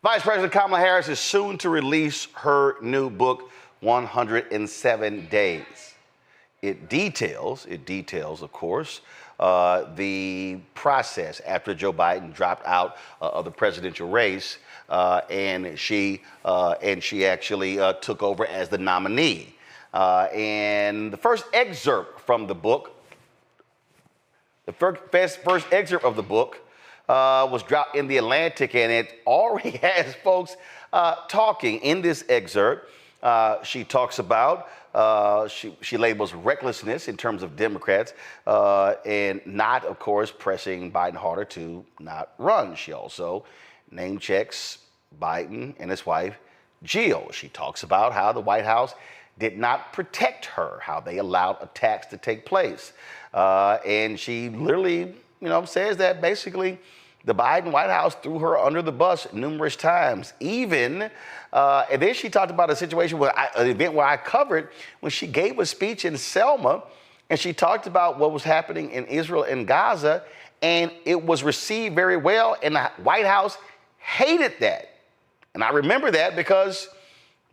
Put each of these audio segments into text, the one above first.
Vice President Kamala Harris is soon to release her new book, 107 Days. It details, of course, the process after Joe Biden dropped out of the presidential race, and she actually took over as the nominee. And the first excerpt from the book, the first excerpt of the book was dropped in The Atlantic, and it already has folks talking. In this excerpt, she talks about, she labels recklessness in terms of Democrats and not, of course, pressing Biden harder to not run. She also name checks Biden and his wife, Jill. She talks about how the White House did not protect her, how they allowed attacks to take place. And she literally, says that basically the Biden White House threw her under the bus numerous times. Even, and then she talked about a situation where an event where I covered when she gave a speech in Selma, and she talked about what was happening in Israel and Gaza, and it was received very well, and the White House hated that. And I remember that because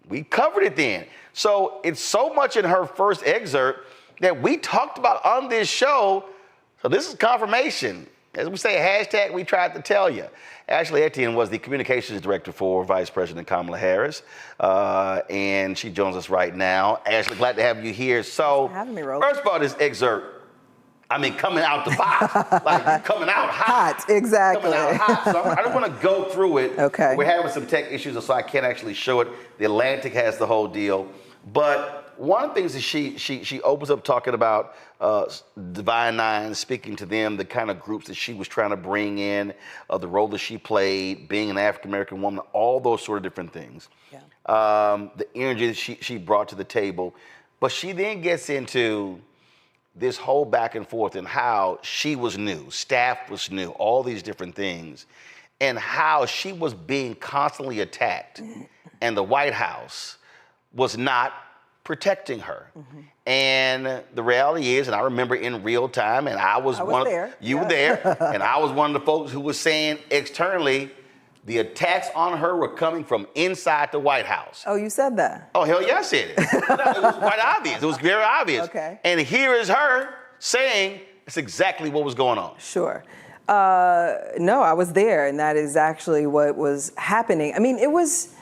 we covered it then. So it's so much in her first excerpt that we talked about on this show. So this is confirmation. As we say, hashtag we tried to tell you. Ashley Etienne was the communications director for Vice President Kamala Harris, and she joins us right now. Ashley, glad to have you here. So, having me, Roland. First of all, this excerpt, coming out the box, like you're coming out hot. Exactly. Coming out hot. So I don't want to go through it. Okay. We're having some tech issues, so I can't actually show it. The Atlantic has the whole deal. But one of the things that she opens up talking about Divine Nine, speaking to them, the kind of groups that she was trying to bring in, the role that she played, being an African-American woman, all those sort of different things. Yeah. The energy that she brought to the table. But she then gets into this whole back and forth and how she was new, staff was new, all these different things, and how she was being constantly attacked, and the White House was not protecting her. Mm-hmm. And the reality is, and I remember in real time, and I was one there. Of, you were there, and I was one of the folks who was saying externally, the attacks on her were coming from inside the White House. Oh, you said that? Oh, hell yeah, I said it. It was quite obvious. It was very obvious. Okay. And here is her saying it's exactly what was going on. Sure. No, I was there, and that is actually what was happening. I mean, it was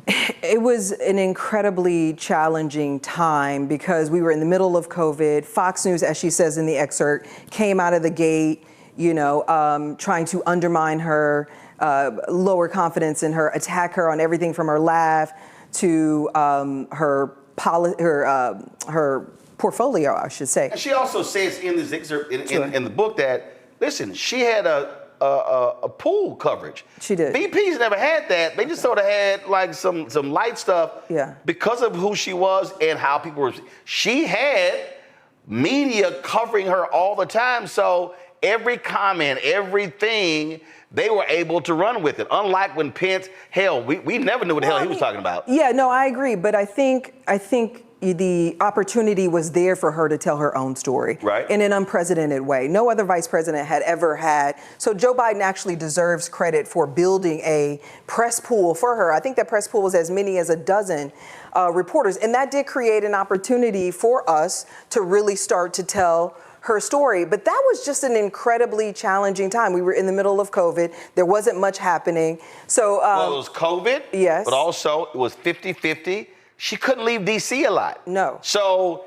an incredibly challenging time because we were in the middle of COVID. Fox News, as she says in the excerpt, came out of the gate, trying to undermine her, lower confidence in her, attack her on everything from her laugh to her portfolio, I should say. And she also says in this excerpt in the book that, listen, she had a pool coverage. She did. VP's never had that. They just sort of had like some light stuff. Yeah. Because of who she was and how people were. She had media covering her all the time. So every comment, everything, they were able to run with it. Unlike when Pence, we never knew what the hell he was talking about. Yeah, no, I agree. But I think the opportunity was there for her to tell her own story, right, in an unprecedented way. No other vice president had ever had. So Joe Biden actually deserves credit for building a press pool for her. I think that press pool was as many as a dozen reporters. And that did create an opportunity for us to really start to tell her story. But that was just an incredibly challenging time. We were in the middle of COVID. There wasn't much happening. So well, it was COVID, yes, but also it was 50-50. She couldn't leave D.C. a lot. No. So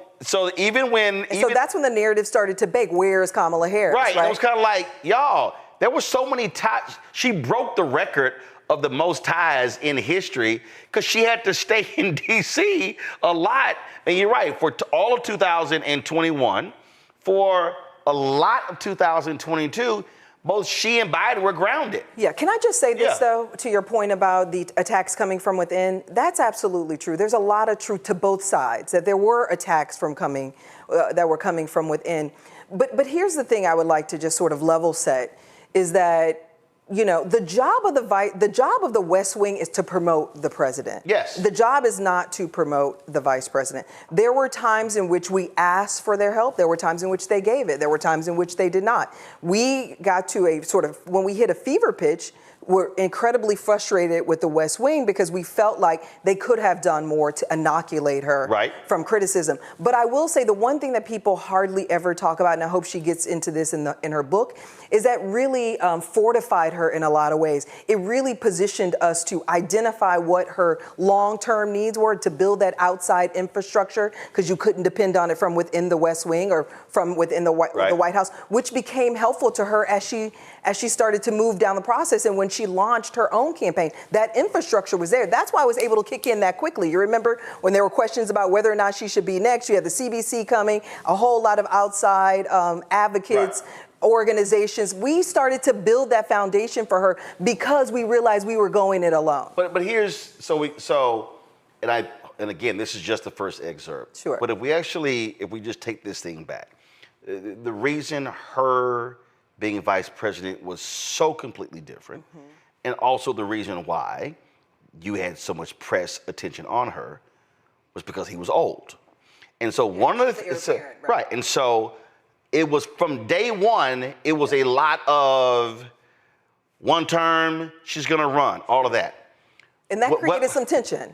even when... So that's when the narrative started to bake. Where's Kamala Harris? Right. It was kind of like, y'all, there were so many ties. She broke the record of the most ties in history because she had to stay in D.C. a lot. And you're right, for all of 2021, for a lot of 2022, both she and Biden were grounded. Yeah, can I just say this, though, to your point about the attacks coming from within? That's absolutely true. There's a lot of truth to both sides, that there were attacks that were coming from within. But here's the thing I would like to just sort of level set, is that the job of the West Wing is to promote the president. Yes. The job is not to promote the vice president. There were times in which we asked for their help. There were times in which they gave it. There were times in which they did not. We got to a sort of, when we hit a fever pitch, were incredibly frustrated with the West Wing because we felt like they could have done more to inoculate her from criticism. But I will say the one thing that people hardly ever talk about, and I hope she gets into this in her book, is that really fortified her in a lot of ways. It really positioned us to identify what her long-term needs were, to build that outside infrastructure, because you couldn't depend on it from within the West Wing or from within the White House, which became helpful to her as she started to move down the process. And when she launched her own campaign, that infrastructure was there. That's why I was able to kick in that quickly. You remember when there were questions about whether or not she should be next, you had the CBC coming, a whole lot of outside advocates, organizations. We started to build that foundation for her because we realized we were going it alone. But here's, and again, this is just the first excerpt. Sure. But if we just take this thing back, the reason her being vice president was so completely different, and also the reason why you had so much press attention on her was because he was old. And so one of the and so it was from day one, it was a lot of one term, she's gonna run, all of that. And that created some tension.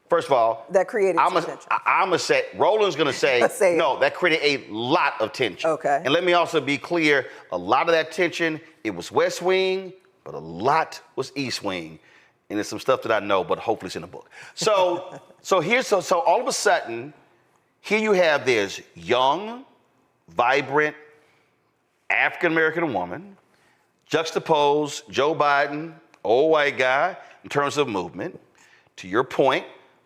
First of all, that created some tension. I'm gonna say, Roland's gonna say, no, that created a lot of tension. Okay. And let me also be clear, a lot of that tension, it was West Wing, but a lot was East Wing. And there's some stuff that I know, but hopefully it's in the book. So, so all of a sudden, here you have this young, vibrant, African-American woman, juxtapose Joe Biden, old white guy, in terms of movement. To your point,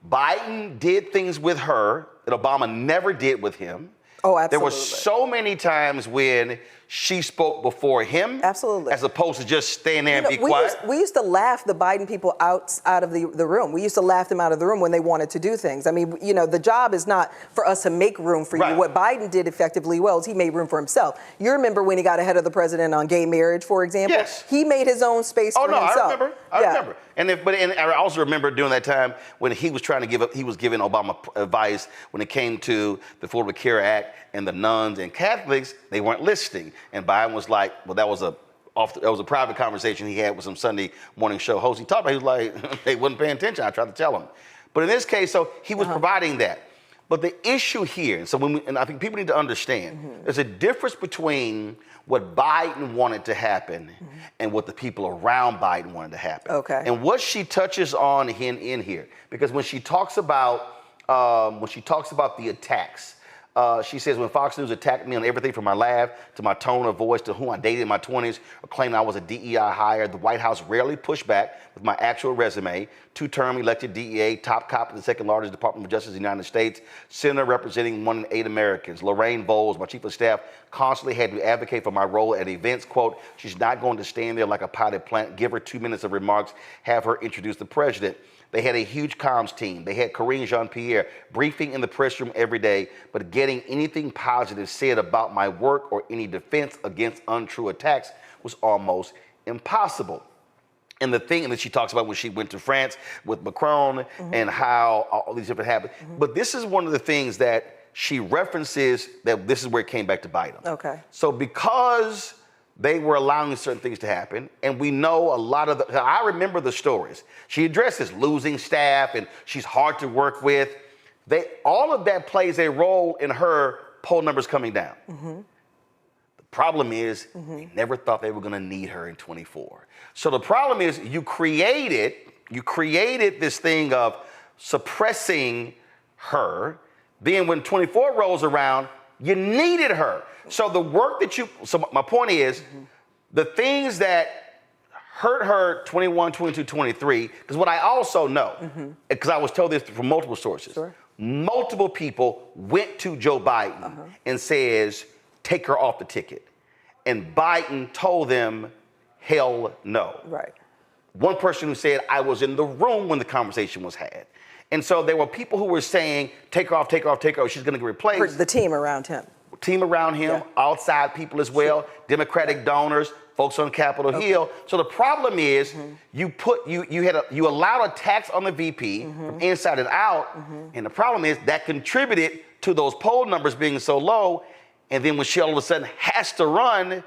Biden did things with her that Obama never did with him. Oh, absolutely. There were so many times when she spoke before him. Absolutely. As opposed to just staying there and be quiet. We used to laugh the Biden people out of the room. We used to laugh them out of the room when they wanted to do things. I mean, the job is not for us to make room for you. What Biden did effectively well is he made room for himself. You remember when he got ahead of the president on gay marriage, for example? Yes. He made his own space for himself. I remember. And I also remember during that time when he was trying to he was giving Obama advice when it came to the Affordable Care Act and the nuns and Catholics, they weren't listening. And Biden was like, well, that was a private conversation he had with some Sunday morning show host. He talked about, he was like, they wasn't paying attention. I tried to tell him. But in this case, so he was providing that. But the issue here, and so and I think people need to understand, there's a difference between what Biden wanted to happen and what the people around Biden wanted to happen. Okay. And what she touches on in here, because when she talks about the attacks, she says, when Fox News attacked me on everything from my laugh to my tone of voice to who I dated in my 20s or claimed I was a DEI hire, the White House rarely pushed back with my actual resume. 2-term elected DEA, top cop of the second largest Department of Justice in the United States, senator representing 1 in 8 Americans. Lorraine Bowles, my chief of staff, constantly had to advocate for my role at events. Quote, she's not going to stand there like a potted plant. Give her 2 minutes of remarks, have her introduce the president. They had a huge comms team. They had Karine Jean-Pierre briefing in the press room every day, but getting anything positive said about my work or any defense against untrue attacks was almost impossible. And the thing that she talks about when she went to France with Macron and how all these different happened. But this is one of the things that she references, that this is where it came back to bite them. Okay. So because they were allowing certain things to happen, and we know a lot of I remember the stories. She addresses losing staff, and she's hard to work with. All of that plays a role in her poll numbers coming down. The problem is, they never thought they were gonna need her in 24. So the problem is, you created this thing of suppressing her. Then when 24 rolls around, you needed her. So the work that so my point is, the things that hurt her 21, 22, 23, because what I also know, because I was told this from multiple sources, multiple people went to Joe Biden and says, take her off the ticket. And Biden told them, hell no. Right. One person who said, I was in the room when the conversation was had. And so there were people who were saying, take her off, take her off, take her off, she's gonna get replaced. The team around him. Outside people as well, Democratic donors, folks on Capitol Hill. So the problem is, you allowed attacks on the VP from inside and out, and the problem is that contributed to those poll numbers being so low. And then when she all of a sudden has to run,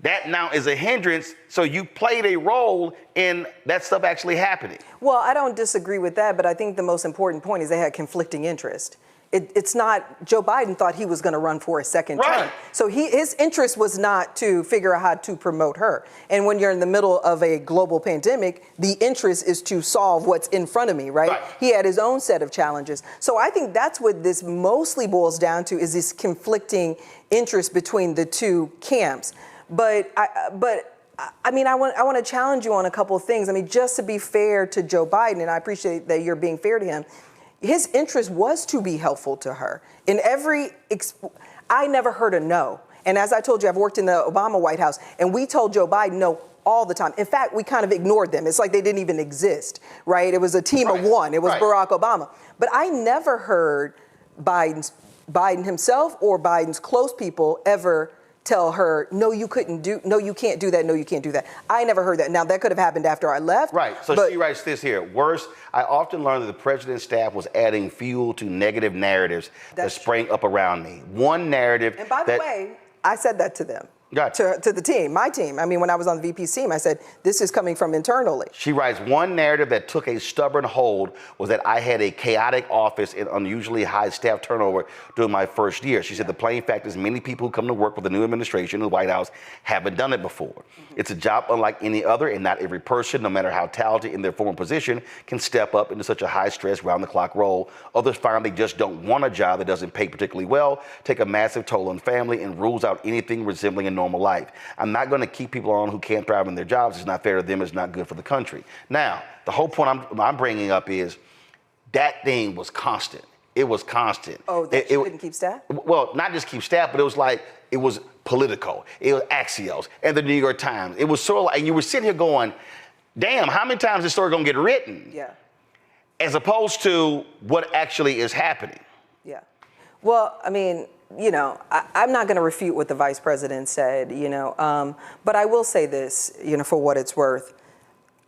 that now is a hindrance. So you played a role in that stuff actually happening. Well, I don't disagree with that, but I think the most important point is they had conflicting interest. It's not, Joe Biden thought he was going to run for a second term. So his interest was not to figure out how to promote her. And when you're in the middle of a global pandemic, the interest is to solve what's in front of me, right? He had his own set of challenges. So I think that's what this mostly boils down to, is this conflicting interest between the two camps. But I mean, I want to challenge you on a couple of things. I mean, just to be fair to Joe Biden, and I appreciate that you're being fair to him, his interest was to be helpful to her. In I never heard a no. And as I told you, I've worked in the Obama White House, and we told Joe Biden no all the time. In fact, we kind of ignored them. It's like they didn't even exist, right? It was a team of one. It was Barack Obama. But I never heard Biden himself or Biden's close people ever tell her, no, you can't do that, no, you can't do that. I never heard that. Now, that could have happened after I left. Right, so she writes this here. Worse, I often learned that the president's staff was adding fuel to negative narratives that sprang up around me. One narrative. And by the way, I said that to them. Gotcha. To the team, my team. I mean, when I was on the VP's team, I said, this is coming from internally. She writes, one narrative that took a stubborn hold was that I had a chaotic office and unusually high staff turnover during my first year. She said, the plain fact is many people who come to work with the new administration in the White House haven't done it before. It's a job unlike any other, and not every person, no matter how talented in their former position, can step up into such a high-stress, round-the-clock role. Others find they just don't want a job that doesn't pay particularly well, take a massive toll on family, and rules out anything resembling a normal life. I'm not going to keep people on who can't thrive in their jobs. It's not fair to them. It's not good for the country. Now, the whole point I'm bringing up is that thing was constant. It was constant. Oh, that you couldn't keep staff? Well, not just keep staff, but it was Politico. It was Axios and the New York Times. It was sort of like, and you were sitting here going, damn, how many times is this story going to get written? Yeah. As opposed to what actually is happening. Yeah. Well, I mean, you know, I'm not going to refute what the vice president said, you know, but I will say this, you know, for what it's worth.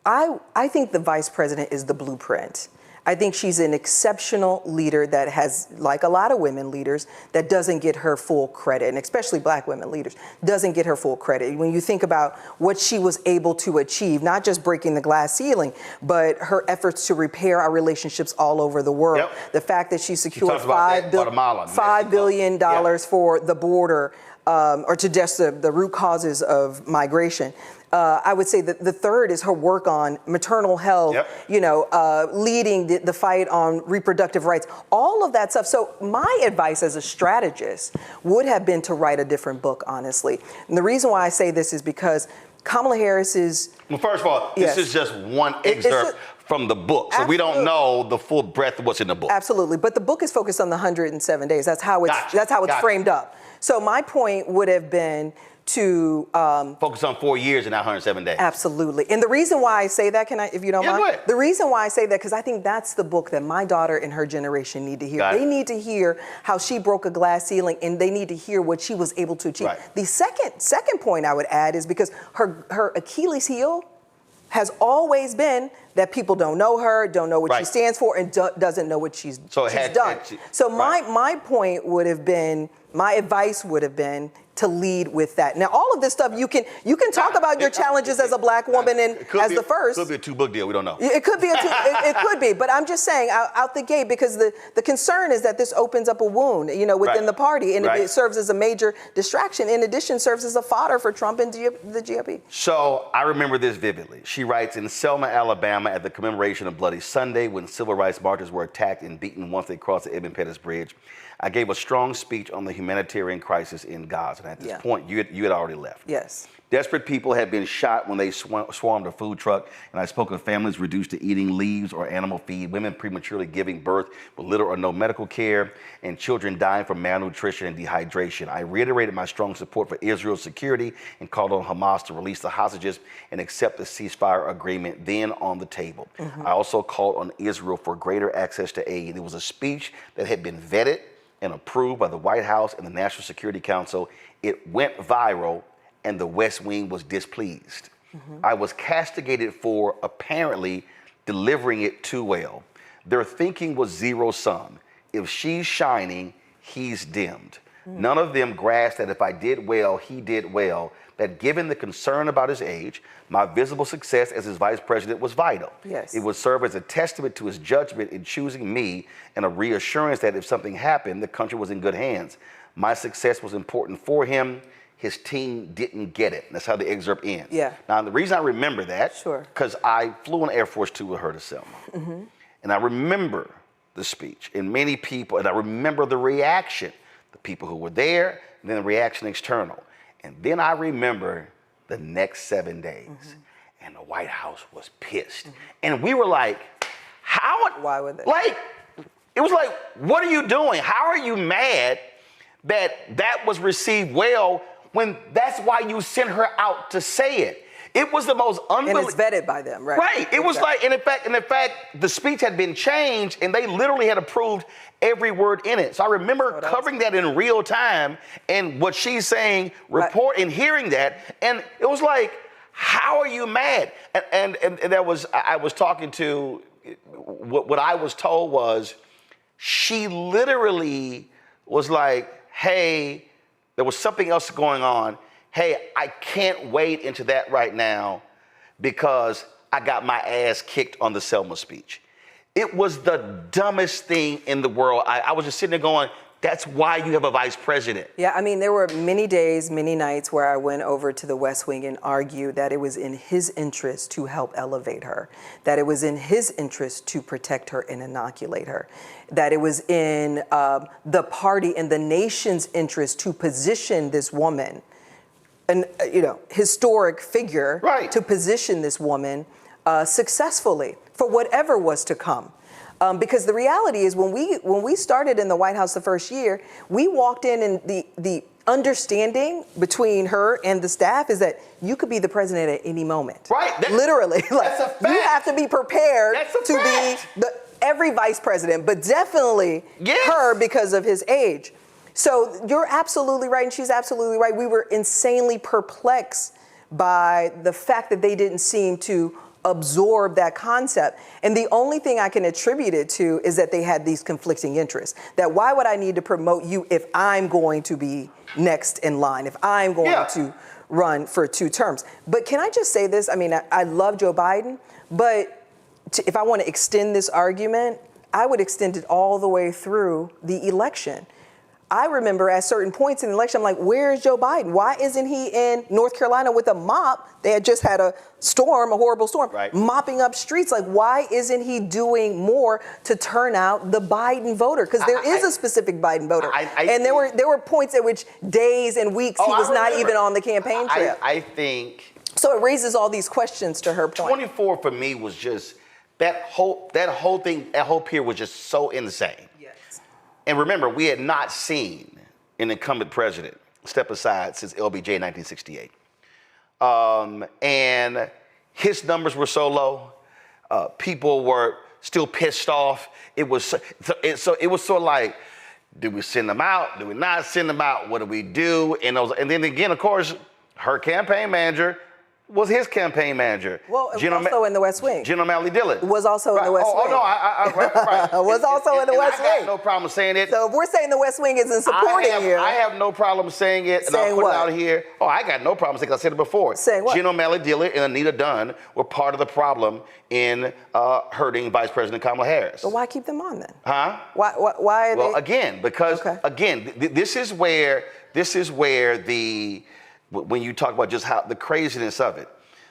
I think the vice president is the blueprint. I think she's an exceptional leader that has, like a lot of women leaders, that doesn't get her full credit, and especially black women leaders, doesn't get her full credit. When you think about what she was able to achieve, not just breaking the glass ceiling, but her efforts to repair our relationships all over the world. Yep. The fact that she secured $5 billion for the border, or to just the root causes of migration. I would say that the third is her work on maternal health, you know, leading the fight on reproductive rights, all of that stuff. So my advice as a strategist would have been to write a different book, honestly. And the reason why I say this is because Kamala Harris is... Well, first of all, this is just one excerpt from the book. So we don't know the full breadth of what's in the book. Absolutely. But the book is focused on the 107 days. That's how it's framed up. So my point would have been to focus on 4 years and not 107 days. Absolutely. And the reason why I say that, if you don't mind? Go ahead. The reason why I say that, because I think that's the book that my daughter and her generation need to hear. They need to hear how she broke a glass ceiling, and they need to hear what she was able to achieve. The second point I would add is because her Achilles heel has always been that people don't know her, don't know what she stands for, and doesn't know what she's done. So my point would have been, my advice would have been to lead with that. Now, all of this stuff, you can talk about your challenges as a black woman and as the first. It could be a two-book deal. We don't know. It could be it could be, but I'm just saying out the gate, because the concern is that this opens up a wound, you know, within the party, and it serves as a major distraction. In addition, serves as a fodder for Trump and the GOP. So I remember this vividly. She writes, in Selma, Alabama, at the commemoration of Bloody Sunday, when civil rights marchers were attacked and beaten once they crossed the Edmund Pettus Bridge, I gave a strong speech on the humanitarian crisis in Gaza. And at this point, you had already left. Yes. Desperate people had been shot when they swarmed a food truck, and I spoke of families reduced to eating leaves or animal feed, women prematurely giving birth with little or no medical care, and children dying from malnutrition and dehydration. I reiterated my strong support for Israel's security and called on Hamas to release the hostages and accept the ceasefire agreement then on the table. I also called on Israel for greater access to aid. It was a speech that had been vetted and approved by the White House and the National Security Council. It went viral, and the West Wing was displeased. I was castigated for apparently delivering it too well. Their thinking was zero sum. If she's shining, he's dimmed. None of them grasped that if I did well, he did well, that given the concern about his age, my visible success as his vice president was vital. Yes. It would serve as a testament to his judgment in choosing me and a reassurance that if something happened, the country was in good hands. My success was important for him. His team didn't get it. That's how the excerpt ends. Yeah. Now, the reason I remember that, because I flew on Air Force Two with her to Selma. And I remember the speech and many people, and I remember the reaction, the people who were there, and then the reaction external. And then I remember the next 7 days, and the White House was pissed. And we were like, how? Why would they? Like, it was like, what are you doing? How are you mad that that was received well when that's why you sent her out to say it? It was the most unbelievable. And it's vetted by them, right? Right. It was like, and in fact, the speech had been changed, and they literally had approved every word in it. So I remember covering that in real time, and what she's saying, and hearing that, and it was like, how are you mad? And that was, I was talking to, what I was told was, she literally was like, hey, there was something else going on. Hey, I can't wade into that right now because I got my ass kicked on the Selma speech. It was the dumbest thing in the world. I was just sitting there going, that's why you have a vice president. Yeah, I mean, there were many days, many nights where I went over to the West Wing and argued that it was in his interest to help elevate her, that it was in his interest to protect her and inoculate her, that it was in the party and the nation's interest to position this woman, an historic figure, to position this woman successfully for whatever was to come. Because the reality is, when we started in the White House the first year, we walked in, and the understanding between her and the staff is that you could be the president at any moment. Right. Literally. That's a fact. You have to be prepared to fact. be every vice president, but definitely her because of his age. So you're absolutely right, and she's absolutely right. We were insanely perplexed by the fact that they didn't seem to absorb that concept. And the only thing I can attribute it to is that they had these conflicting interests. That why would I need to promote you if I'm going to be next in line, if I'm going to run for 2 terms? But can I just say this? I mean, I love Joe Biden, but if I want to extend this argument, I would extend it all the way through the election. I remember at certain points in the election, I'm like, where is Joe Biden? Why isn't he in North Carolina with a mop? They had just had a storm, a horrible storm, mopping up streets. Like, why isn't he doing more to turn out the Biden voter? Because there is a specific Biden voter. And there were points at which days and weeks he was not even on the campaign trail. I think. So it raises all these questions to her point. 24 for me was just, that whole thing, that whole period was just so insane. And remember, we had not seen an incumbent president step aside since LBJ in 1968. And his numbers were so low. People were still pissed off. It was sort of like, do we send them out? Do we not send them out? What do we do? And then again, of course, her campaign manager was his campaign manager. Well, it was also in the West Wing. Jen O'Malley Dillon. Was also in the West Wing. Oh, no, right. Was also in the West Wing. I got no problem saying it. So if we're saying the West Wing isn't supporting you. I have no problem saying it, and I'll put it out here. Oh, I got no problem saying it. I said it before. Saying what? Jen O'Malley Dillon and Anita Dunn were part of the problem in hurting Vice President Kamala Harris. But why keep them on then? Huh? Why are they? Well, again, because this is where when you talk about just how the craziness of it.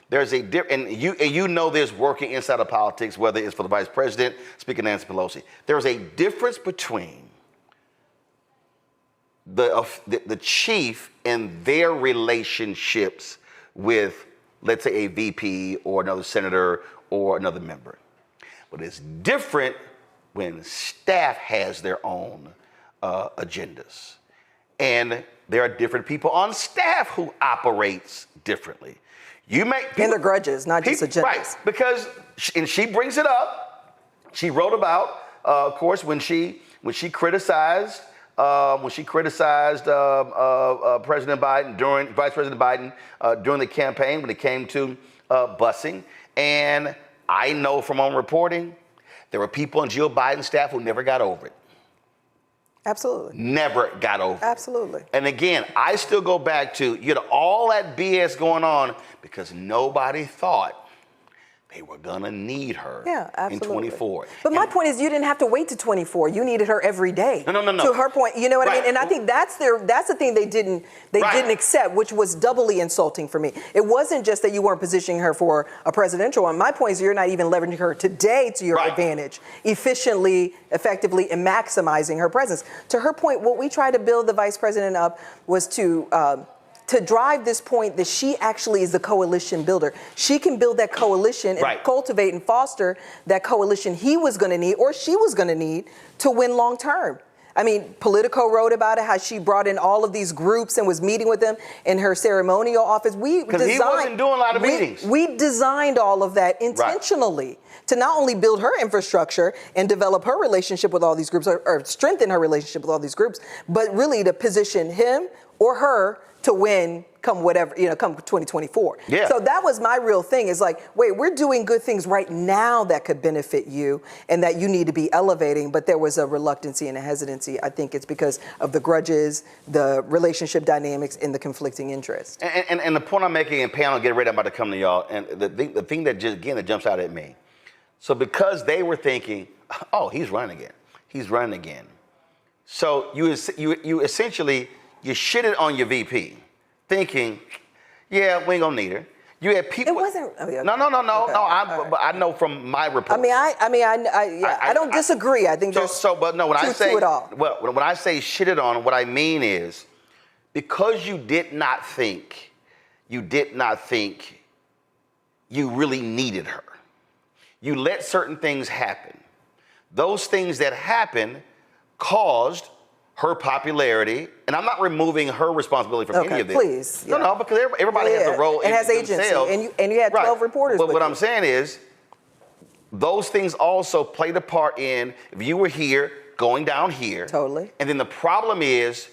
There's a and you know this working inside of politics, whether it's for the vice president, Speaker Nancy Pelosi. There's a difference between the chief and their relationships with, let's say, a VP or another senator or another member. But it's different when staff has their own agendas. And there are different people on staff who operates differently. And the grudges, not just agendas. Right, because she brings it up. She wrote about, of course, when she criticized President Biden Vice President Biden during the campaign when it came to busing. And I know from own reporting, there were people on Jill Biden's staff who never got over it. Absolutely. Never got over it. Absolutely. And again, I still go back to, all that BS going on because nobody thought they were gonna need her in 24. But my point is, you didn't have to wait to 24. You needed her every day. No. To her point, you know what I mean? And I think that's the thing they didn't accept, which was doubly insulting for me. It wasn't just that you weren't positioning her for a presidential one. My point is, you're not even leveraging her today to your advantage, efficiently, effectively, and maximizing her presence. To her point, what we tried to build the vice president up was to drive this point that she actually is the coalition builder. She can build that coalition and cultivate and foster that coalition he was going to need or she was going to need to win long term. I mean, Politico wrote about it, how she brought in all of these groups and was meeting with them in her ceremonial office. Because he wasn't doing a lot of meetings. We designed all of that intentionally to not only build her infrastructure and develop her relationship with all these groups or strengthen her relationship with all these groups, but really to position him or her to win come 2024. Yeah. So that was my real thing is like, wait, we're doing good things right now that could benefit you and that you need to be elevating. But there was a reluctancy and a hesitancy. I think it's because of the grudges, the relationship dynamics, and the conflicting interests. And the point I'm making, and panel, get ready, I'm about to come to y'all. And the thing that just, again, that jumps out at me. So because they were thinking, oh, he's running again. He's running again. So you essentially, you shitted on your VP, thinking, yeah, we ain't gonna need her. You had people. It wasn't. Okay. No. But I know from my report. I don't disagree. I think there's when I say to it all. Well, when I say shitted on, what I mean is because you did not think you really needed her. You let certain things happen. Those things that happened caused her popularity, and I'm not removing her responsibility from any of this. Please. No, because everybody has a role and has agency, themselves. and you had 12 reporters. But what I'm saying is, those things also played a part in if you were here, going down here. Totally. And then the problem is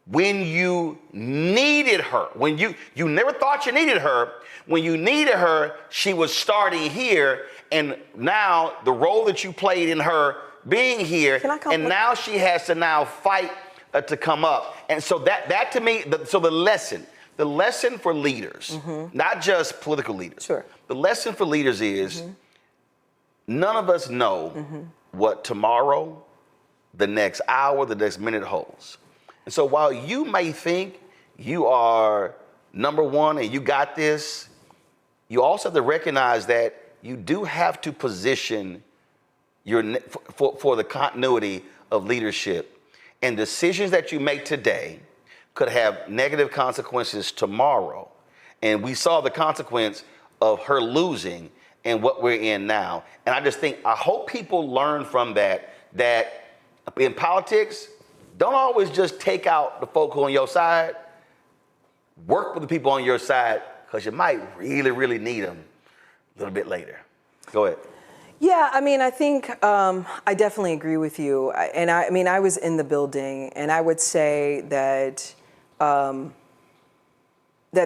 when you needed her, when you never thought you needed her, when you needed her, she was starting here, and now the role that you played in her being here, and now she has to now fight to come up. And so that to me, the lesson for leaders, not just political leaders, the lesson for leaders is none of us know what tomorrow, the next hour, the next minute holds. And so while you may think you are number one and you got this, you also have to recognize that you do have to position for the continuity of leadership, and decisions that you make today could have negative consequences tomorrow. And we saw the consequence of her losing and what we're in now. And I hope people learn from that in politics, don't always just take out the folk who are on your side. Work with the people on your side because you might really, really need them a little bit later. Go ahead. Yeah, I mean, I think I definitely agree with you. I was in the building, and I would say that that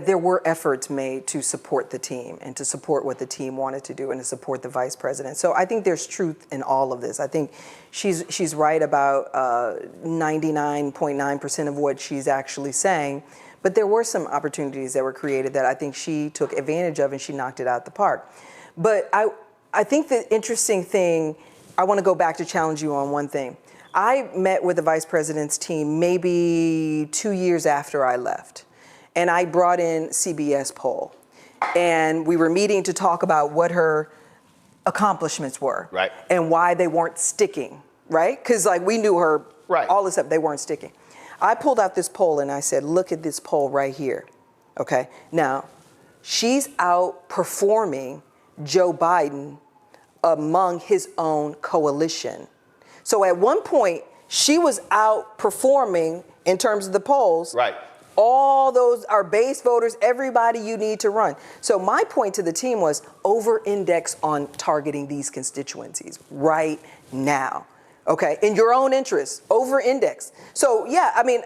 there were efforts made to support the team and to support what the team wanted to do and to support the vice president. So I think there's truth in all of this. I think she's right about 99.9% of what she's actually saying. But there were some opportunities that were created that I think she took advantage of, and she knocked it out the park. But I think the interesting thing, I want to go back to challenge you on one thing. I met with the vice president's team maybe 2 years after I left, and I brought in CBS poll, and we were meeting to talk about what her accomplishments were, and why they weren't sticking, right? Because we knew her, all this stuff, they weren't sticking. I pulled out this poll and I said, look at this poll right here, okay? Now, she's outperforming Joe Biden among his own coalition. So at one point, she was outperforming in terms of the polls. All those are base voters, everybody you need to run. So my point to the team was over-index on targeting these constituencies right now. Okay, in your own interest, over-index. So yeah, I mean,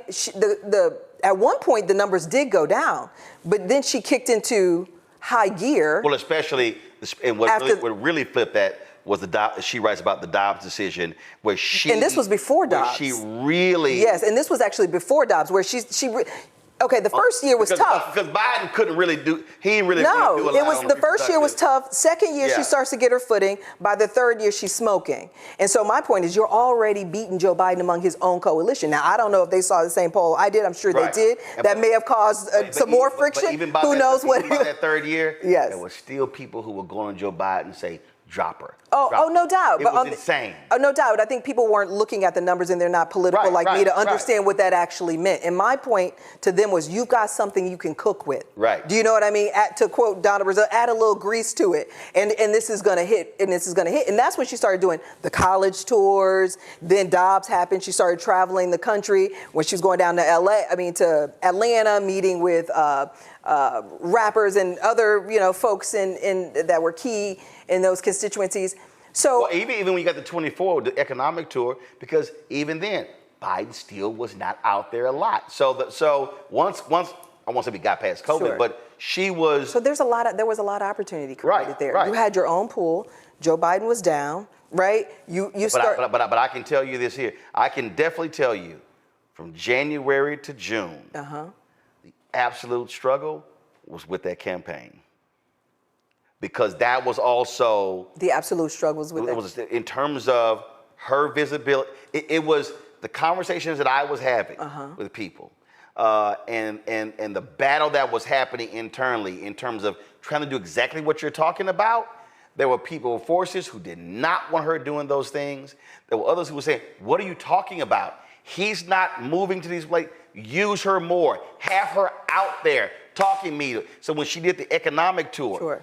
at one point the numbers did go down, but then she kicked into high gear. Well, especially, and what really flipped that was she writes about the Dobbs decision where and this was before Dobbs. She really yes, and this was actually before Dobbs, where okay, the first year was tough. Because Biden couldn't really do, he didn't really No, do a lot. it was the first year was tough. Second year, Yeah. she starts to get her footing. By the third year, she's smoking. And so my point is, you're already beating Joe Biden among his own coalition. Now, I don't know if they saw the same poll I did. I'm sure they did. That may have caused some more friction. But even by Who knows what? Even by that third year, Yes. there were still people who were going to Joe Biden and say, drop her. Oh, no doubt. It was insane. Oh, no doubt. I think people weren't looking at the numbers, and they're not political like me to understand what that actually meant. And my point to them was, you've got something you can cook with. Right. Do you know what I mean? To quote Donna Brazile, add a little grease to it, and this is going to hit, and this is going to hit. And that's when she started doing the college tours. Then Dobbs happened. She started traveling the country when she was going down to to Atlanta, meeting with rappers and other folks that were key in those constituencies. So even when you got the 24, the economic tour, because even then, Biden still was not out there a lot. So once I won't say we got past COVID, Sure. but she was. So there was a lot of opportunity created there. Right. You had your own pool. Joe Biden was down, right? But I can tell you this here. I can definitely tell you, from January to June, the absolute struggle was with that campaign. Because that was also the absolute struggles with it. Was in terms of her visibility. It was the conversations that I was having with people, and the battle that was happening internally in terms of trying to do exactly what you're talking about. There were people, forces who did not want her doing those things. There were others who were saying, "What are you talking about? He's not moving to these places. Use her more. Have her out there talking me." So when she did the economic tour. Sure.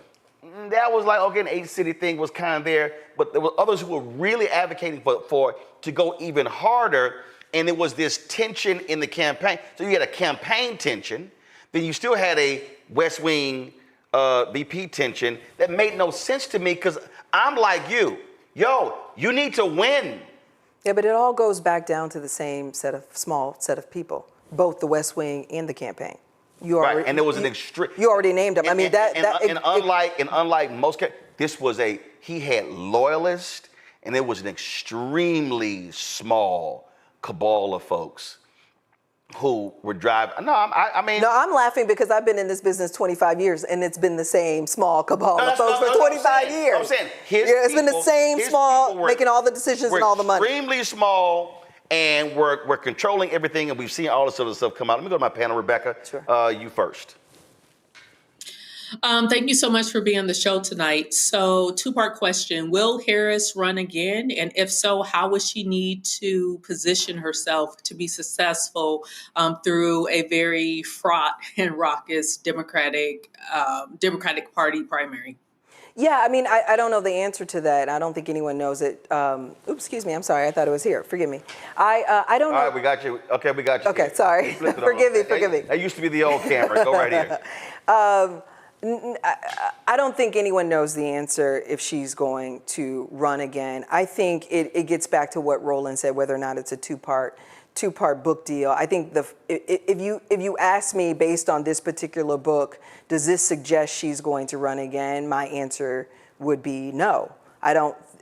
That was like, okay, an 8-city thing was kind of there, but there were others who were really advocating for to go even harder, and it was this tension in the campaign. So you had a campaign tension, then you still had a West Wing VP tension that made no sense to me, because I'm like you need to win. Yeah, but it all goes back down to the same small set of people, both the West Wing and the campaign. And there was an extreme. You already named them. Unlike most, he had loyalists, and there was an extremely small cabal of folks who were driving. No, I'm laughing because I've been in this business 25 years, and it's been the same small cabal of folks for 25 years. I'm saying it's been the same small, making all the decisions and all the money. Extremely small. And we're controlling everything, and we've seen all this other stuff come out. Let me go to my panel, Rebecca. Sure. You first. Thank you so much for being on the show tonight. So, two-part question. Will Harris run again? And if so, how would she need to position herself to be successful through a very fraught and raucous Democratic Party primary? Yeah, I don't know the answer to that. I don't think anyone knows it. Excuse me. I'm sorry. I thought it was here. Forgive me. I don't know. All right, we got you. Okay, we got you. Okay, sorry. Forgive me. That used to be the old camera. Go right here. I don't think anyone knows the answer if she's going to run again. I think it gets back to what Roland said, whether or not it's a two-part book deal. I think if you ask me based on this particular book, does this suggest she's going to run again? My answer would be no.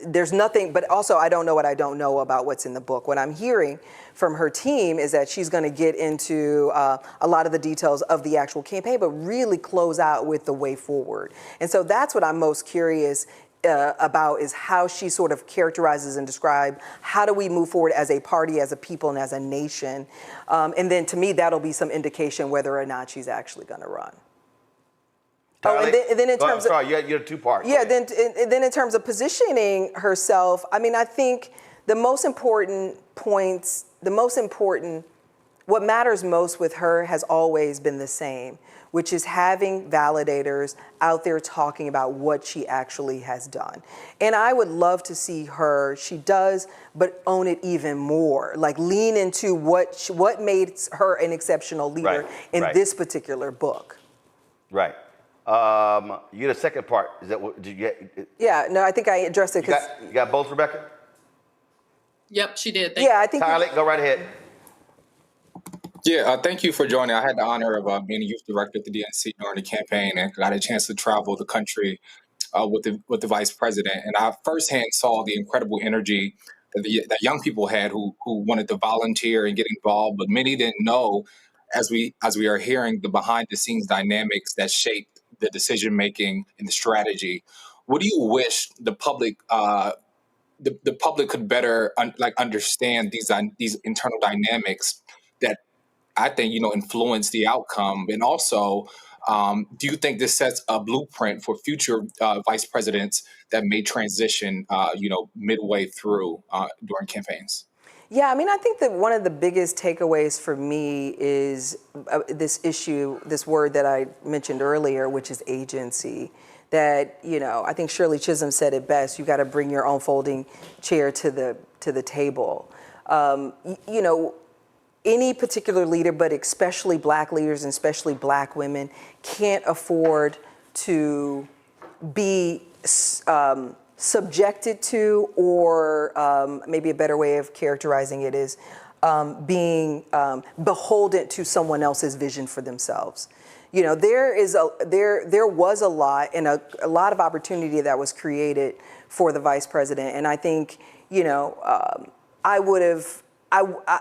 There's nothing, but also I don't know what I don't know about what's in the book. What I'm hearing from her team is that she's going to get into a lot of the details of the actual campaign, but really close out with the way forward. And so that's what I'm most curious about, is how she sort of characterizes and describes how do we move forward as a party, as a people, and as a nation. And then to me, that'll be some indication whether or not she's actually going to run. Charlie? And then in terms of, you had two parts. Yeah, then in terms of positioning herself, I think the most important points, what matters most with her has always been the same, which is having validators out there talking about what she actually has done. And I would love to see her, she does, but own it even more. Like lean into what made her an exceptional leader in this particular book. Right. You had a second part. Is that what did you get? Yeah, no, I think I addressed it. You got both, Rebecca? Yep, she did. I think. Tyler, go right ahead. Yeah, thank you for joining. I had the honor of being a youth director at the DNC during the campaign, and got a chance to travel the country with the vice president. And I firsthand saw the incredible energy that young people had who wanted to volunteer and get involved, but many didn't know, as we are hearing, the behind the scenes dynamics that shaped the decision making and the strategy. What do you wish the public the public could better understand these internal dynamics that I think influence the outcome? And also, do you think this sets a blueprint for future vice presidents that may transition midway through during campaigns? Yeah, I mean, I think that one of the biggest takeaways for me is this issue, this word that I mentioned earlier, which is agency. That, I think Shirley Chisholm said it best. You got to bring your own folding chair to the table. Any particular leader, but especially Black leaders and especially Black women, can't afford to be subjected to, or maybe a better way of characterizing it is being beholden to someone else's vision for themselves. There was a lot and a lot of opportunity that was created for the vice president, and I think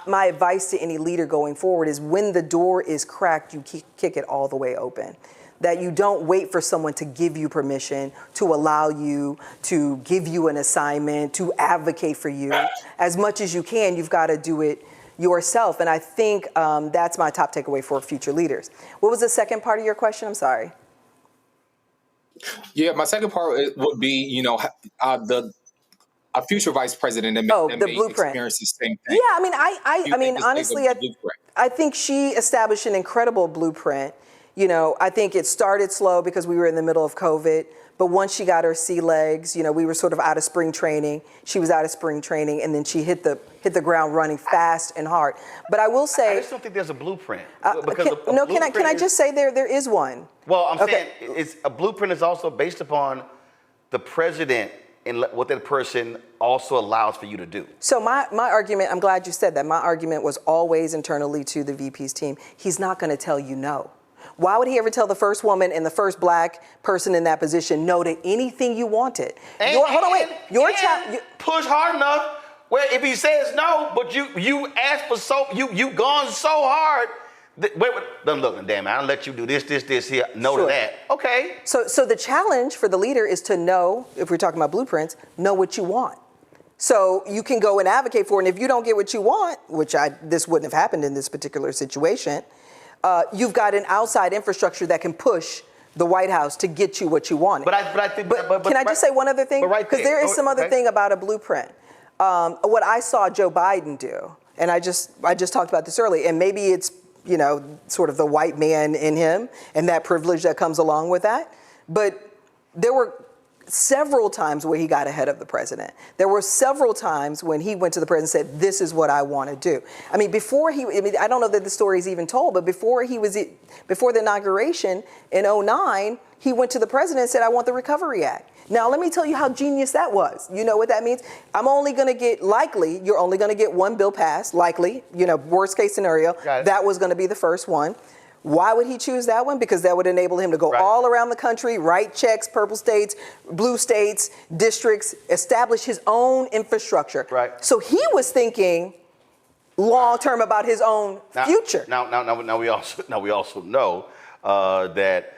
my advice to any leader going forward is when the door is cracked, you kick it all the way open. That you don't wait for someone to give you permission, to allow you, to give you an assignment, to advocate for you. As much as you can, you've got to do it yourself. And I think that's my top takeaway for future leaders. What was the second part of your question? I'm sorry. Yeah, my second part would be, a future vice president that may experience the same thing. Yeah, I mean, honestly, I think she established an incredible blueprint. I think it started slow because we were in the middle of COVID. But once she got her sea legs, we were sort of out of spring training. She was out of spring training, and then she hit the ground running fast and hard. But I will say, I just don't think there's a blueprint. Can I just say there is one? Well, I'm saying a blueprint is also based upon the president and what that person also allows for you to do. So my argument, I'm glad you said that. My argument was always internally to the VP's team. He's not going to tell you no. Why would he ever tell the first woman and the first Black person in that position no to anything you wanted? Push hard enough where if he says no, but you ask for you've gone so hard. Look, damn, I don't let you do this here. No to that. Okay. So the challenge for the leader is to know, if we're talking about blueprints, know what you want. So you can go and advocate for it. And if you don't get what you want, which this wouldn't have happened in this particular situation, you've got an outside infrastructure that can push the White House to get you what you want. But I think. Can I just say one other thing? Because there is some other thing about a blueprint. What I saw Joe Biden do, and I just talked about this earlier, and maybe it's sort of the white man in him and that privilege that comes along with that. But there were several times where he got ahead of the president. There were several times when he went to the president and said, this is what I want to do. I mean, I don't know that the story is even told, but before the inauguration in 2009, he went to the president and said, I want the Recovery Act. Now, let me tell you how genius that was. You know what that means? You're only going to get one bill passed, likely, worst case scenario. That was going to be the first one. Why would he choose that one? Because that would enable him to go all around the country, write checks, purple states, blue states, districts, establish his own infrastructure. Right. So he was thinking long term about his own future. Now we also know that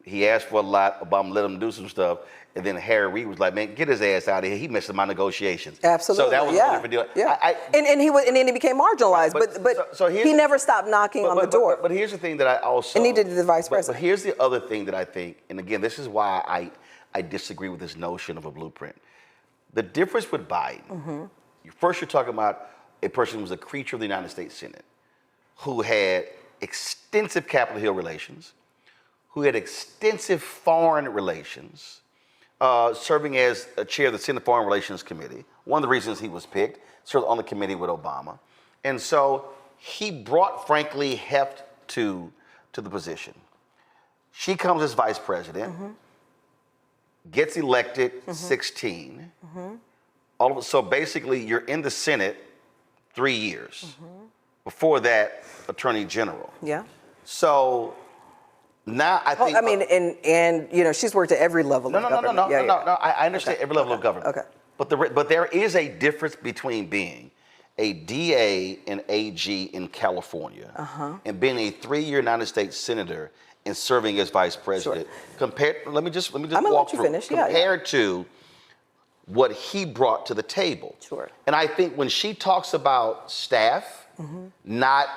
he asked for a lot. Obama let him do some stuff. And then Harry Reid was like, man, get his ass out of here. He missed my negotiations. Absolutely. So that was a different deal. Yeah. And then he became marginalized. But he never stopped knocking on the door. But here's the thing that I also... And neither did the vice president. But here's the other thing that I think, and again, this is why I disagree with this notion of a blueprint. The difference with Biden, first you're talking about a person who was a creature of the United States Senate, who had extensive Capitol Hill relations, who had extensive foreign relations, serving as a chair of the Senate Foreign Relations Committee. One of the reasons he was picked, served on the committee with Obama. And so he brought, frankly, heft to the position. She comes as vice president, gets elected 16. So basically, you're in the Senate 3 years. Before that, Attorney General. Yeah. So Now I think. I mean, and you know, she's worked at every level of government. No. I understand every level of government. Okay. But there is a difference between being a DA and AG in California and being a 3-year United States senator and serving as vice president. Compared, let me just I'm gonna walk let you through. finish. Compared to what he brought to the table. Sure. And I think when she talks about staff not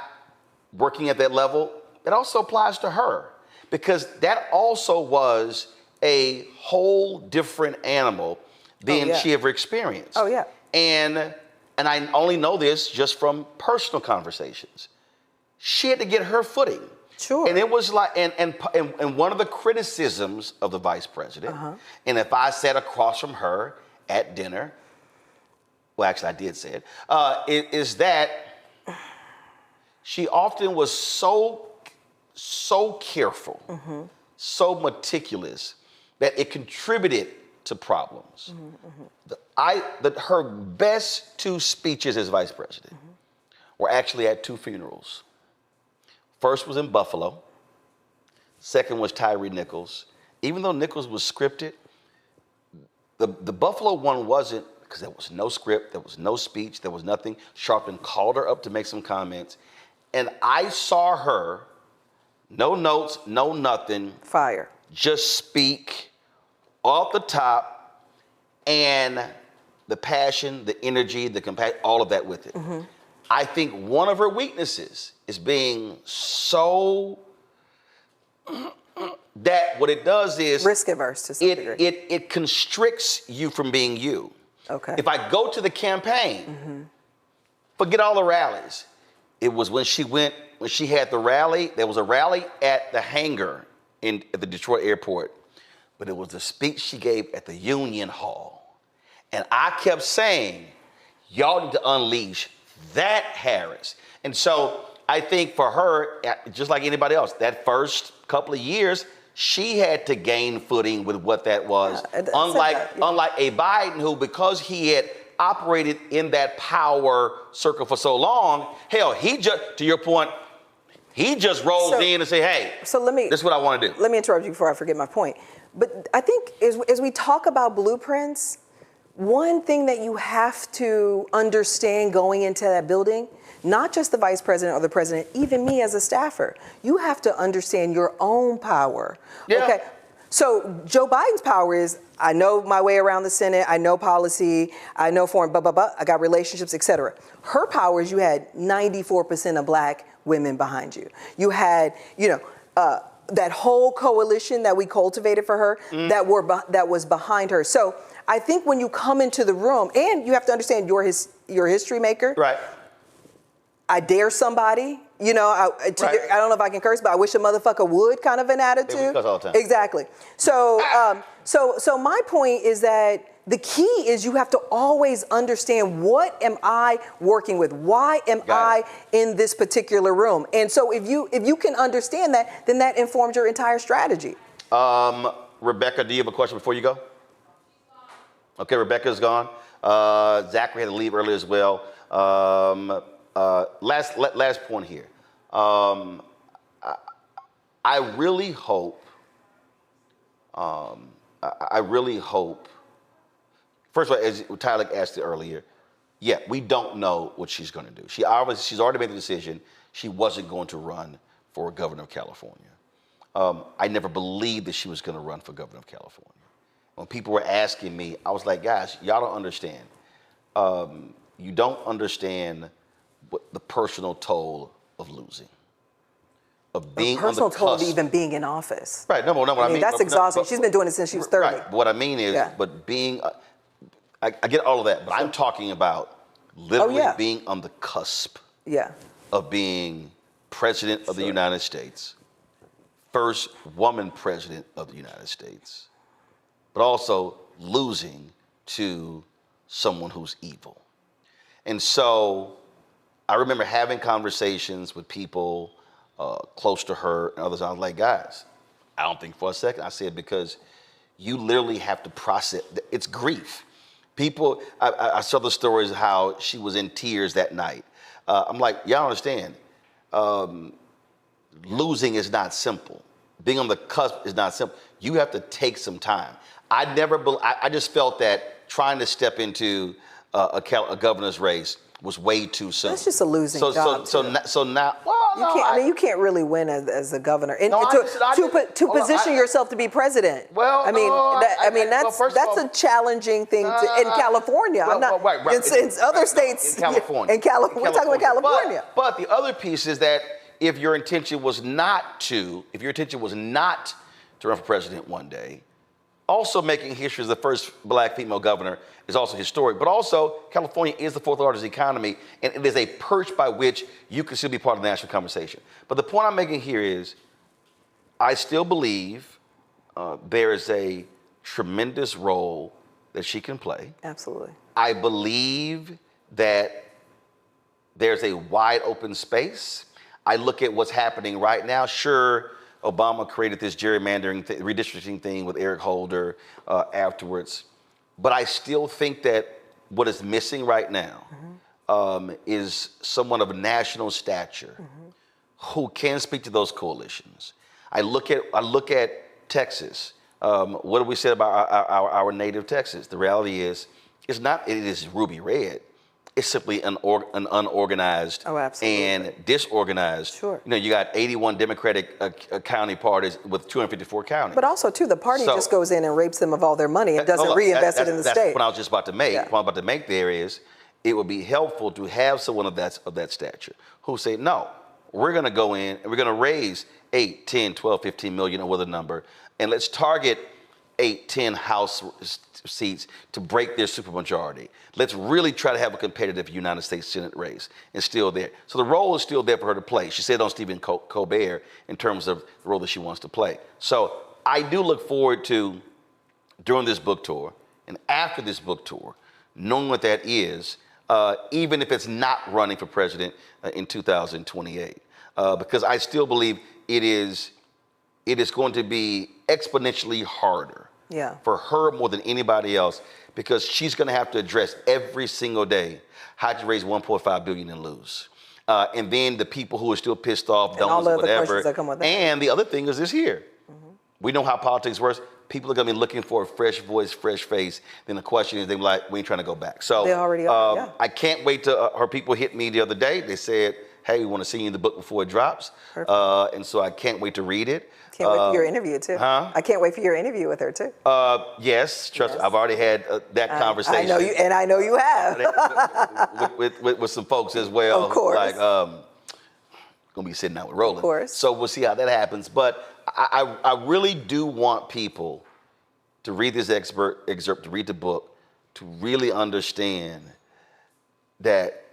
working at that level, it also applies to her, because that also was a whole different animal than she ever experienced. Oh yeah. And I only know this just from personal conversations. She had to get her footing. Sure. And it was like, and one of the criticisms of the vice president, and if I sat across from her at dinner, well, actually I did say it, is that she often was so careful, so meticulous, that it contributed to problems. Her best 2 speeches as vice president were actually at 2 funerals. First was in Buffalo. Second was Tyree Nichols. Even though Nichols was scripted, the Buffalo one wasn't, because there was no script, there was no speech, there was nothing. Sharpton called her up to make some comments. And I saw her, no notes, no nothing. Fire. Just speak off the top, and the passion, the energy, the compassion, all of that with it. I think one of her weaknesses is being so that what it does is risk averse to some degree. It constricts you from being you. Okay. If I go to the campaign, forget all the rallies. It was when she had the rally. There was a rally at the hangar at the Detroit airport, but it was the speech she gave at the Union Hall, and I kept saying, "Y'all need to unleash that Harris." And so I think for her, just like anybody else, that first couple of years, she had to gain footing with what that was. Unlike a Biden who, because he had operated in that power circle for so long, hell, he just, to your point, he just rolls in and say, "Hey, this is what I want to do." Let me interrupt you before I forget my point. But I think as we talk about blueprints, one thing that you have to understand going into that building, not just the vice president or the president, even me as a staffer, you have to understand your own power. Yeah. Okay. So Joe Biden's power is, I know my way around the Senate, I know policy, I know foreign, I got relationships, et cetera. Her power is you had 94% of black women behind you. You had, that whole coalition that we cultivated for her that was behind her. So I think when you come into the room, and you have to understand you're a history maker. Right. I dare somebody, I don't know if I can curse, but I wish a motherfucker would, kind of an attitude. Yeah, we cuss all the time. Exactly. So, so my point is that the key is you have to always understand, what am I working with? Why am I in this particular room? And so if you can understand that, then that informs your entire strategy. Rebecca, do you have a question before you go? Okay, Rebecca's gone. Zachary had to leave early as well. Last point here. I really hope. First of all, as Tyler asked it earlier, we don't know what she's going to do. She's already made the decision she wasn't going to run for governor of California. I never believed that she was going to run for governor of California. When people were asking me, I was like, guys, y'all don't understand. You don't understand what the personal toll of losing, of being on the personal cusp. toll of even being in office. Right. No. I mean, that's exhausting. She's been doing it since she was 30. Right. But what I mean is, but being, I get all of that, but I'm talking about literally being on the cusp of being president of the United States, first woman president of the United States, but also losing to someone who's evil. And so I remember having conversations with people close to her and others. I was like, guys, I don't think for a second. I said, because you literally have to process, it's grief. People, I saw the stories of how she was in tears that night. I'm like, y'all understand, losing is not simple. being on the cusp is not simple. You have to take some time. I just felt that trying to step into a governor's race was way too soon. That's just a losing job. So now, well, you can't really win as a governor, and No, to position yourself to be president. Well, that's a challenging thing in California. Well, I'm not right. in other states. In California, we're talking about California. But the other piece is that if your intention was not to run for president one day, also making history as the first black female governor is also historic. But also, California is the fourth largest economy, and it is a perch by which you can still be part of the national conversation. But the point I'm making here is, I still believe there is a tremendous role that she can play. Absolutely. I believe that there's a wide open space. I look at what's happening right now. Sure, Obama created this gerrymandering, redistricting thing with Eric Holder afterwards. But I still think that what is missing right now is someone of national stature who can speak to those coalitions. I look at Texas. What do we say about our native Texas? The reality is, it is ruby red. It's simply an unorganized and disorganized. Sure. You got 81 Democratic county parties with 254 counties. But also, too, the party just goes in and rapes them of all their money and doesn't reinvest it in the state. That's what I was just about to make. Yeah. What I'm about to make there is, it would be helpful to have someone of that stature who say, no, we're going to go in and we're going to raise 8, 10, 12, 15 million or whatever number, and let's target 8, 10 House seats to break their supermajority. Let's really try to have a competitive United States Senate race, and still there. So the role is still there for her to play. She said on Stephen Colbert in terms of the role that she wants to play. So I do look forward to, during this book tour and after this book tour, knowing what that is, even if it's not running for president in 2028, because I still believe it is going to be exponentially harder for her more than anybody else, because she's going to have to address every single day how to raise $1.5 billion and lose. And then the people who are still pissed off, donors, whatever. And the other thing is this here. We know how politics works. People are going to be looking for a fresh voice, fresh face. Then the question is, they're like, we ain't trying to go back. So they already are, I can't wait to, her people hit me the other day. They said, hey, we want to see you in the book before it drops. And so I can't wait to read it. Can't wait for your interview, too. Huh? I can't wait for your interview with her, too. Yes, trust me, I've already had that conversation. I know you, and I know you have. with some folks as well. Of course. Like, going to be sitting out with Roland. Of course. So we'll see how that happens. But I really do want people to read this excerpt, to read the book, to really understand that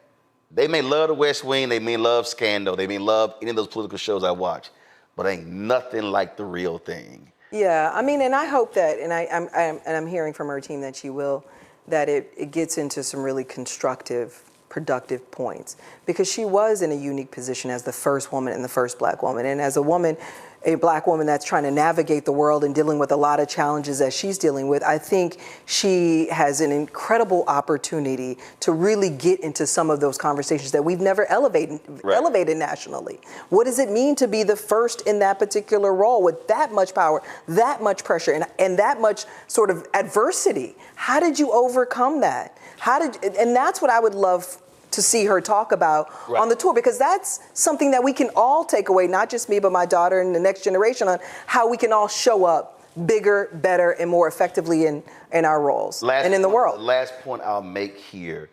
they may love the West Wing, they may love Scandal, they may love any of those political shows I watch, but ain't nothing like the real thing. Yeah, I mean, and I hope that, and I'm hearing from her team that she will, that it gets into some really constructive, productive points, because she was in a unique position as the first woman and the first black woman, and as a woman, a black woman that's trying to navigate the world and dealing with a lot of challenges that she's dealing with. I think she has an incredible opportunity to really get into some of those conversations that we've never elevated nationally. What does it mean to be the first in that particular role with that much power, that much pressure, and that much sort of adversity? How did you overcome that? And that's what I would love to see her talk about on the tour, because that's something that we can all take away, not just me, but my daughter and the next generation, on how we can all show up bigger, better, and more effectively in our roles and in the world. Last point I'll make here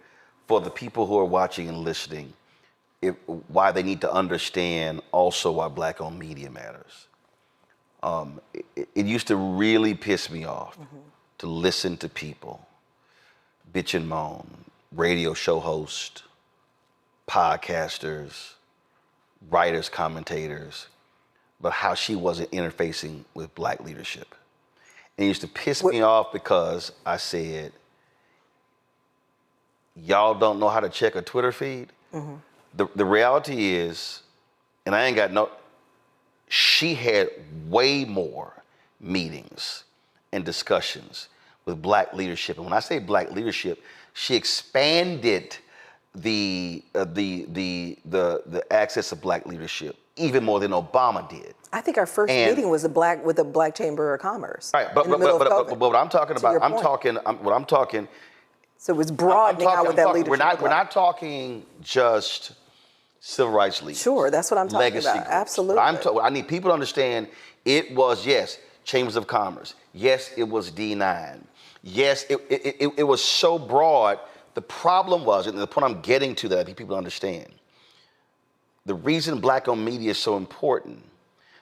for the people who are watching and listening, why they need to understand also why black-owned media matters. It used to really piss me off to listen to people bitch and moan, radio show hosts, podcasters, writers, commentators, but how she wasn't interfacing with black leadership. And it used to piss me off because I said, y'all don't know how to check a Twitter feed? The reality is, and I ain't got no, she had way more meetings and discussions with black leadership. And when I say black leadership, she expanded the access of black leadership even more than Obama did. I think our first meeting was with the Black Chamber of Commerce. Right, but what I'm talking about, what I'm talking. So it was broadening out with that leadership. We're not talking just civil rights leaders. Sure, that's what I'm talking legacy about. Groups. Absolutely. I need people to understand it was, yes, Chambers of Commerce. Yes, it was D9. Yes, it was so broad. The problem was, and the point I'm getting to that I think people understand, the reason Black-owned media is so important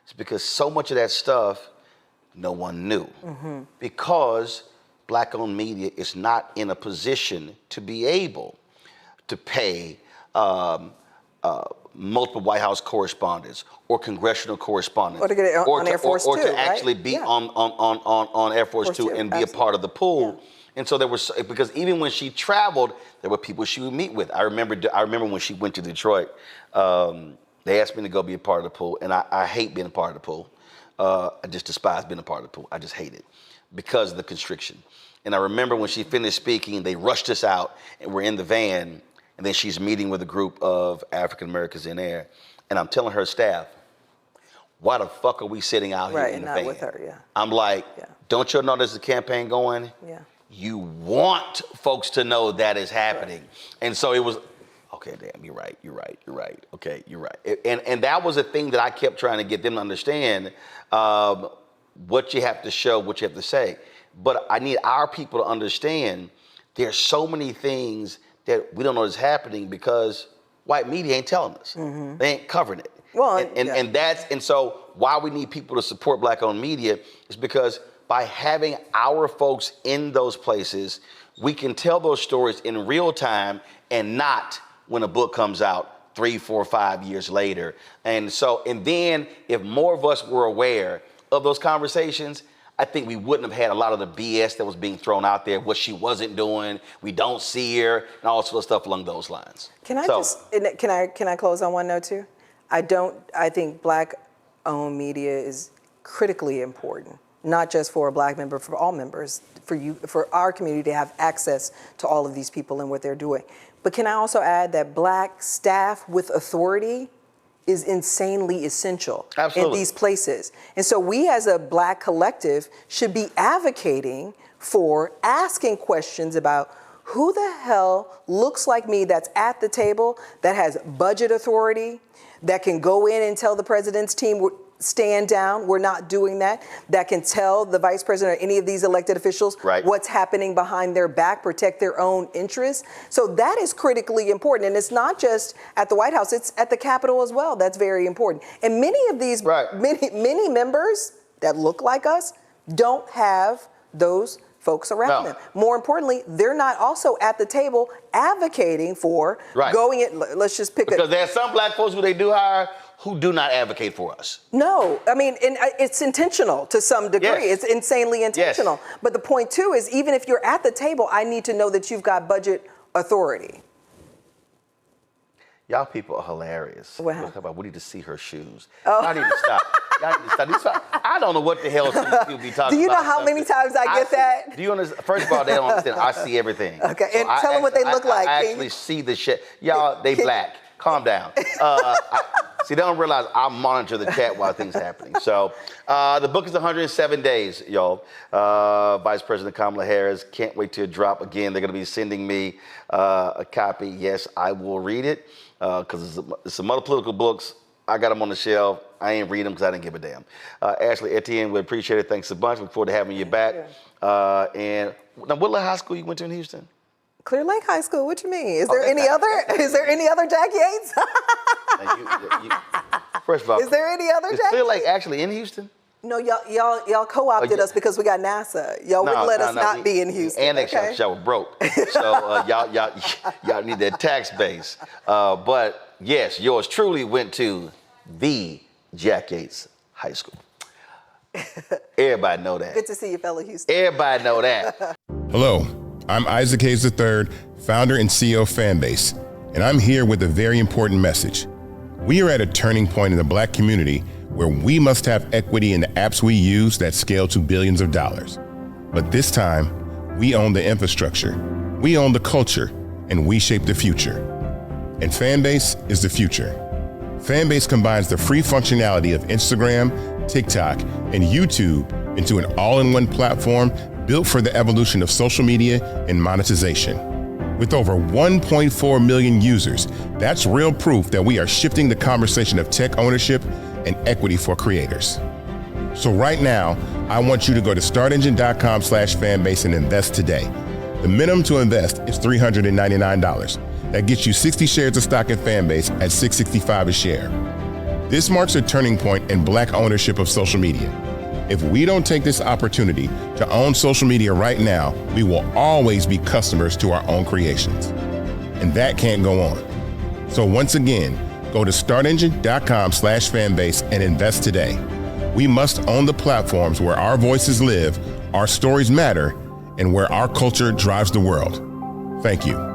is because so much of that stuff no one knew. Because Black-owned media is not in a position to be able to pay multiple White House correspondents or congressional correspondents, or to get it on Air Force or Two, to actually be on Air Force Two and be a part of the pool. Yeah. And so there was, because even when she traveled, there were people she would meet with. I remember when she went to Detroit, they asked me to go be a part of the pool, and I hate being a part of the pool. I just despise being a part of the pool. I just hate it because of the constriction. And I remember when she finished speaking, they rushed us out, and we're in the van, and then she's meeting with a group of African Americans in there, and I'm telling her staff, why the fuck are we sitting out here in the van? Right, not with her, yeah. I'm like, don't you know there's a campaign going? Yeah. You want folks to know that is happening. Right. And so it was, okay, damn, you're right. Okay, you're right. And that was a thing that I kept trying to get them to understand, what you have to show, what you have to say. But I need our people to understand there's so many things that we don't know is happening because white media ain't telling us. They ain't covering it. Well, and so why we need people to support Black-owned media is because by having our folks in those places, we can tell those stories in real time and not when a book comes out 3, 4, 5 years later. And then if more of us were aware of those conversations, I think we wouldn't have had a lot of the BS that was being thrown out there, what she wasn't doing, we don't see her, and all sorts of stuff along those lines. Can I close on one note too? I think Black-owned media is critically important, not just for a Black member, for all members, for our community to have access to all of these people and what they're doing. But can I also add that Black staff with authority is insanely essential in these places. And so we as a Black collective should be advocating for asking questions about who the hell looks like me that's at the table, that has budget authority, that can go in and tell the president's team, stand down, we're not doing that can tell the vice president or any of these elected officials what's happening behind their back, protect their own interests. So that is critically important. And it's not just at the White House, it's at the Capitol as well. That's very important. And many of these, many members that look like us don't have those folks around them. More importantly, they're not also at the table advocating for going in, let's just pick because there are some Black folks who they do hire who do not advocate for us. No, I mean, and it's intentional to some degree. Yes. It's insanely intentional. Yes. But the point too is even if you're at the table, I need to know that you've got budget authority. Y'all people are hilarious. What happened? We need to see her shoes. I need to stop. Y'all need to stop. I don't know what the hell some people be talking about. Do you know how many times I get that? Do you understand? First of all, they don't understand. I see everything. Okay, and tell them what they look like. I actually see the shit. Y'all, they Black. Calm down. See, they don't realize I monitor the chat while things are happening. So the book is 107 days, y'all. Vice President Kamala Harris. Can't wait to drop again. They're going to be sending me a copy. Yes, I will read it because it's some other political books. I got them on the shelf. I ain't read them because I didn't give a damn. Ashley Etienne, we appreciate it. Thanks a bunch. Look forward to having you back. And now, what high school you went to in Houston? Clear Lake High School. What you mean? Is there any other Jack Yates? First of all, is there any other Jack? Is Clear Lake actually in Houston? No, y'all co-opted us because we got NASA. Y'all wouldn't let us not be in Houston. And y'all were broke, so y'all need that tax base. But yes, yours truly went to the Jack Yates High School. Everybody know that. Good to see you, fellow Houston. Everybody know that. Hello. I'm Isaac Hayes III, founder and CEO of Fanbase, and I'm here with a very important message. We are at a turning point in the Black community where we must have equity in the apps we use that scale to billions of dollars. But this time, we own the infrastructure, we own the culture, and we shape the future. And Fanbase is the future. Fanbase combines the free functionality of Instagram, TikTok, and YouTube into an all-in-one platform built for the evolution of social media and monetization. With over 1.4 million users, that's real proof that we are shifting the conversation of tech ownership and equity for creators. So right now, I want you to go to startengine.com/fanbase and invest today. The minimum to invest is $399. That gets you 60 shares of stock in Fanbase at $665 a share. This marks a turning point in Black ownership of social media. If we don't take this opportunity to own social media right now, we will always be customers to our own creations. And that can't go on. So once again, go to startengine.com/fanbase and invest today. We must own the platforms where our voices live, our stories matter, and where our culture drives the world. Thank you.